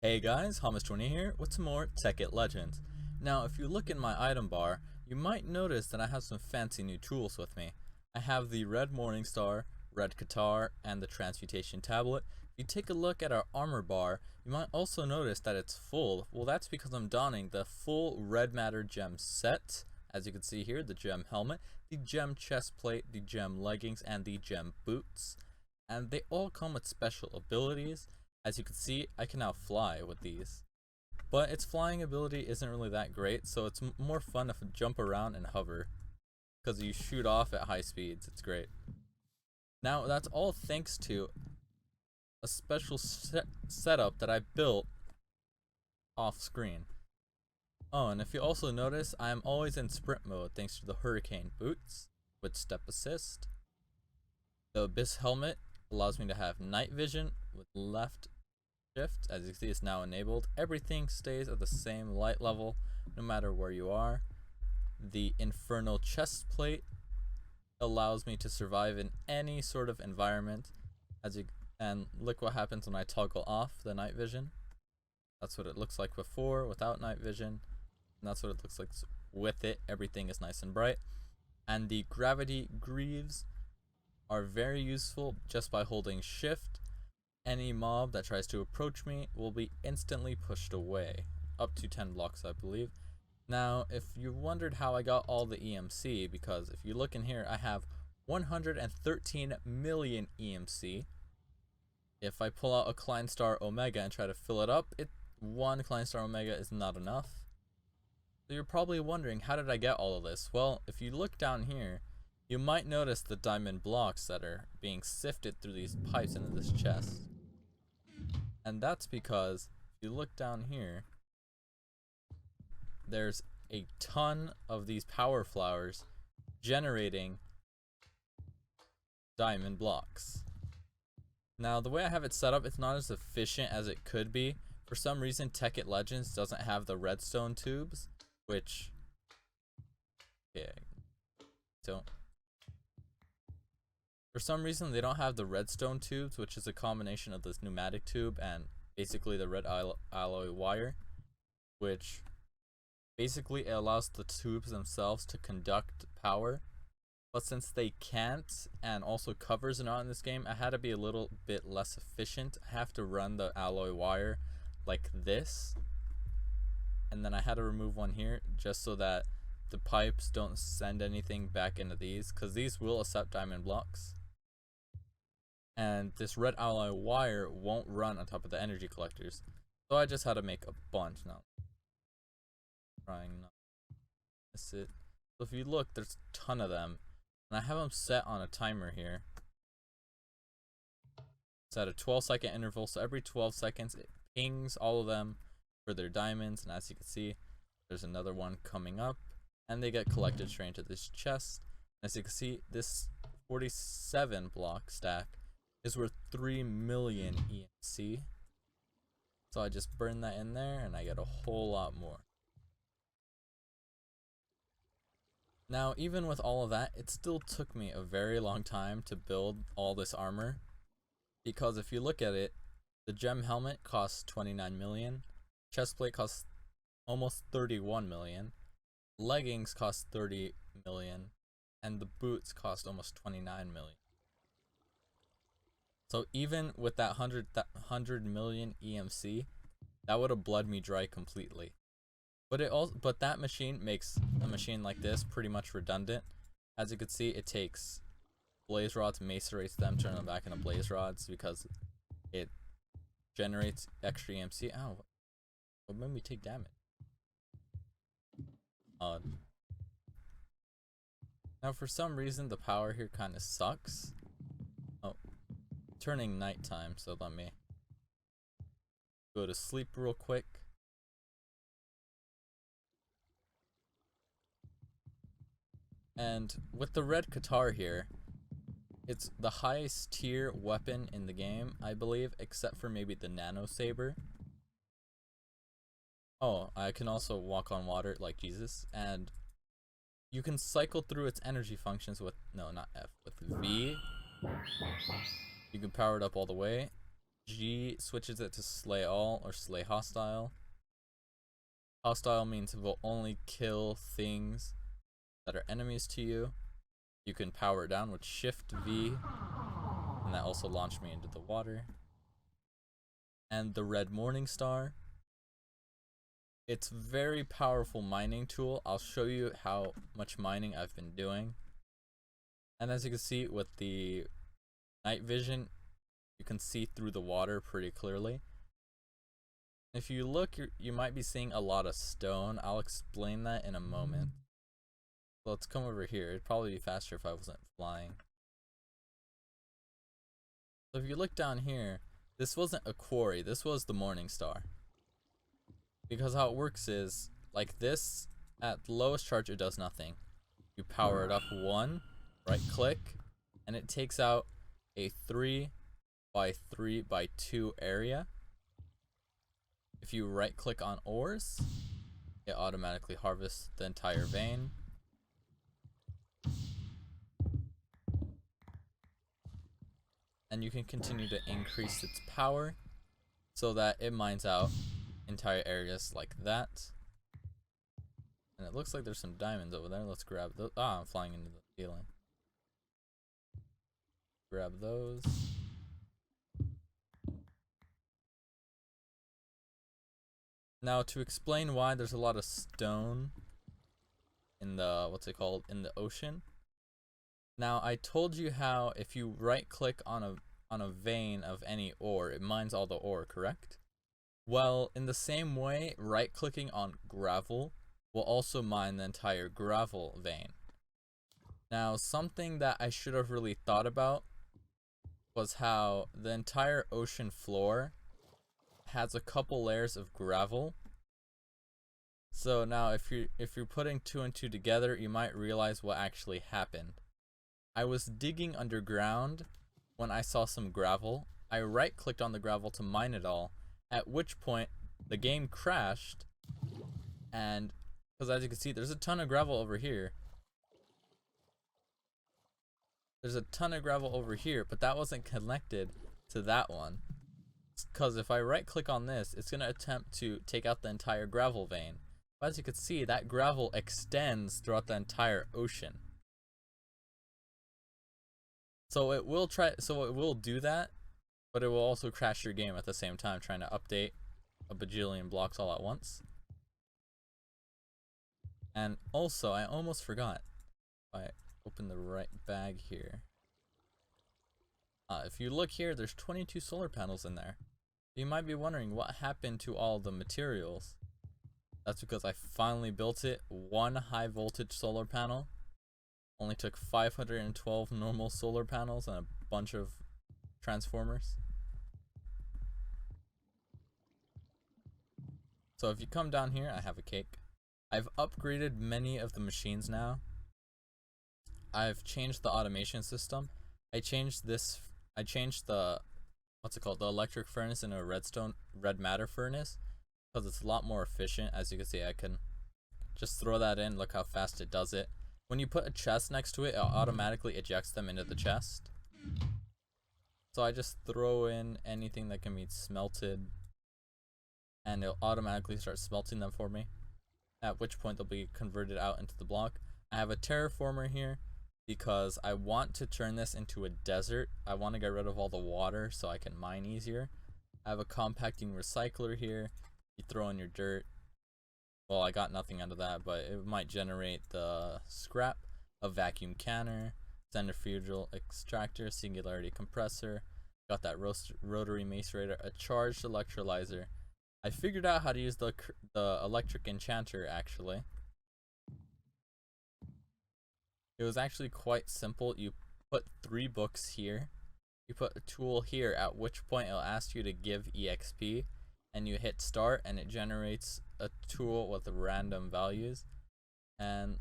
Hey guys, Hamas20 here with some more Tekkit Legends. Now, if you look in my item bar, you might notice that I have some fancy new tools with me. I have the Red Morningstar, Red Qatar, and the Transmutation Tablet. If you take a look at our armor bar, you might also notice that it's full. Well, that's because I'm donning the full Red Matter Gem set. As you can see here, the Gem Helmet, the Gem Chest Plate, the Gem Leggings, and the Gem Boots. And they all come with special abilities. As you can see, I can now fly with these. But its flying ability isn't really that great, so it's more fun if I jump around and hover. Because you shoot off at high speeds, it's great. Now, that's all thanks to a special setup that I built off screen. Oh, and if you also notice, I am always in sprint mode thanks to the Hurricane Boots with Step Assist. The Abyss Helmet allows me to have night vision with left shift. As you can see, it's now enabled. Everything stays at the same light level no matter where you are. The Infernal Chest Plate allows me to survive in any sort of environment. And look what happens when I toggle off the night vision. That's what it looks like before without night vision, and that's what it looks like with it. Everything is nice and bright. And the Gravity Greaves are very useful just by holding shift. Any mob that tries to approach me will be instantly pushed away, up to 10 blocks I believe. Now, if you wondered how I got all the EMC, because if you look in here, I have 113 million EMC. If I pull out a Kleinstar Omega and try to fill it up, one Kleinstar Omega is not enough. So you're probably wondering, how did I get all of this? Well, if you look down here, you might notice the diamond blocks that are being sifted through these pipes into this chest. And that's because, if you look down here, there's a ton of these power flowers generating diamond blocks. Now, the way I have it set up, it's not as efficient as it could be. For some reason, Tekkit Legends doesn't have the redstone tubes, which, yeah, don't. For some reason, they don't have the redstone tubes, which is a combination of this pneumatic tube and basically the red alloy wire, which basically it allows the tubes themselves to conduct power. But since they can't, and also covers are not in this game, I had to be a little bit less efficient. I have to run the alloy wire like this, and then I had to remove one here just so that the pipes don't send anything back into these, because these will accept diamond blocks. And this red alloy wire won't run on top of the energy collectors, so I just had to make a bunch now. Trying not to miss it. So if you look, there's a ton of them, and I have them set on a timer here. It's at a 12-second interval, so every 12 seconds it pings all of them for their diamonds, and as you can see, there's another one coming up, and they get collected straight into this chest. As you can see, this 47 block stack is worth 3 million EMC. So I just burn that in there and I get a whole lot more. Now, even with all of that, it still took me a very long time to build all this armor, because if you look at it, the gem helmet costs 29 million, chestplate costs almost 31 million, leggings cost 30 million, and the boots cost almost 29 million. So even with that 100 million EMC, that would have bled me dry completely. But that machine makes a machine like this pretty much redundant. As you can see, it takes blaze rods, macerates them, turn them back into blaze rods because it generates extra EMC. Ow, what made me take damage? Odd. Now, for some reason, the power here kind of sucks. Oh, turning nighttime, so let me go to sleep real quick. And with the red Qatar here, it's the highest tier weapon in the game, I believe, except for maybe the nano saber. Oh, I can also walk on water like Jesus, and you can cycle through its energy functions with, no, not F, with V. You can power it up all the way. G switches it to slay all or slay hostile. Hostile means it will only kill things that are enemies to you. You can power it down with Shift V, and that also launched me into the water. And the red morning star. It's very powerful mining tool. I'll show you how much mining I've been doing. And as you can see with the night vision, you can see through the water pretty clearly. If you look, you might be seeing a lot of stone. I'll explain that in a moment. So let's come over here. It'd probably be faster if I wasn't flying. So if you look down here, this wasn't a quarry, this was the morning star. Because how it works is, like this, at the lowest charge it does nothing. You power it up 1, right click, and it takes out a 3 by 3 by 2 area. If you right click on ores, it automatically harvests the entire vein. And you can continue to increase its power so that it mines out entire areas like that. And it looks like there's some diamonds over there. Let's grab those. Ah, I'm flying into the ceiling. Grab those. Now to explain why there's a lot of stone in the, what's it called, in the ocean. Now I told you how if you right click on a vein of any ore, it mines all the ore, correct? Well, in the same way, right clicking on gravel will also mine the entire gravel vein. Now something that I should have really thought about was how the entire ocean floor has a couple layers of gravel. So now if you're putting 2 and 2 together, you might realize what actually happened. I was digging underground when I saw some gravel. I right clicked on the gravel to mine it all, at which point the game crashed, and because as you can see there's a ton of gravel over here. There's a ton of gravel over here, but that wasn't connected to that one. Because if I right click on this, it's going to attempt to take out the entire gravel vein. But as you can see, that gravel extends throughout the entire ocean. So it will do that, but it will also crash your game at the same time, trying to update a bajillion blocks all at once. And also, I almost forgot. If I open the right bag here. If you look here, there's 22 solar panels in there. You might be wondering what happened to all the materials. That's because I finally built it. 1 high voltage solar panel. Only took 512 normal solar panels and a bunch of transformers. So if you come down here, I have a cake. I've upgraded many of the machines now. I've changed the automation system. I changed the, what's it called, the electric furnace into a red matter furnace, because it's a lot more efficient. As you can see, I can just throw that in. Look how fast it does it. When you put a chest next to it, it automatically ejects them into the chest. So I just throw in anything that can be smelted, and it'll automatically start smelting them for me, at which point they'll be converted out into the block. I have a terraformer here because I want to turn this into a desert. I want to get rid of all the water so I can mine easier. I have a compacting recycler here. You throw in your dirt. Well, I got nothing out of that, but it might generate the scrap. A vacuum canner, centrifugal extractor, singularity compressor, got that rotary macerator, a charged electrolyzer. I figured out how to use the electric enchanter actually. It was actually quite simple. You put 3 books here. You put a tool here, at which point it'll ask you to give EXP, and you hit start and it generates a tool with random values. And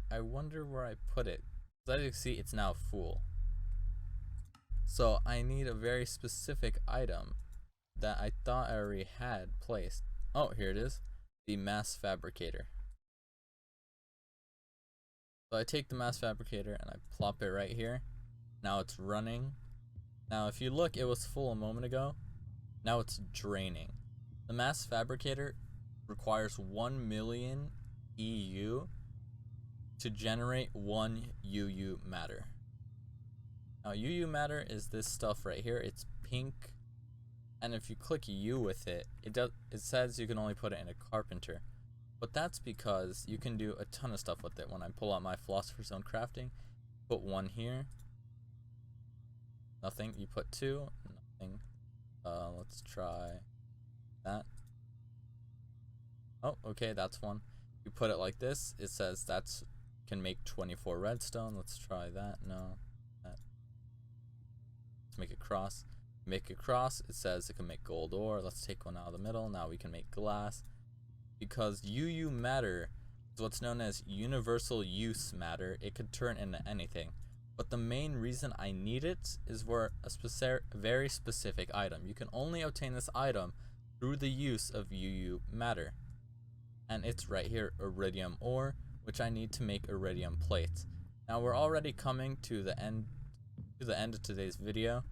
I wonder where I put it. As you can see, it's now full. So I need a very specific item that I thought I already had placed. Oh, here it is. The mass fabricator. So I take the mass fabricator and I plop it right here. Now it's running. Now if you look, it was full a moment ago. Now it's draining. The mass fabricator requires 1 million EU to generate 1 UU matter. Now UU matter is this stuff right here. It's pink, and if you click U with it, it says you can only put it in a carpenter. But that's because you can do a ton of stuff with it. When I pull out my Philosopher's Zone crafting, put 1 here, nothing. You put 2, nothing. Let's try that. Oh, okay, that's 1. You put it like this, it says that's can make 24 redstone. Let's try that. No, that. Let's make a cross. Make a cross, it says it can make gold ore. Let's take one out of the middle. Now we can make glass. Because UU matter is what's known as universal use matter. It could turn into anything. But the main reason I need it is for a very specific item. You can only obtain this item through the use of UU matter. And it's right here, iridium ore, which I need to make iridium plates. Now we're already coming to the end of today's video.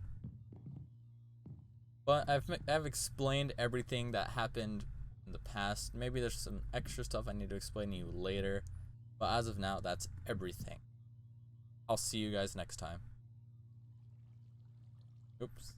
But I've explained everything that happened in the past. Maybe there's some extra stuff I need to explain to you later. But as of now, that's everything. I'll see you guys next time. Oops.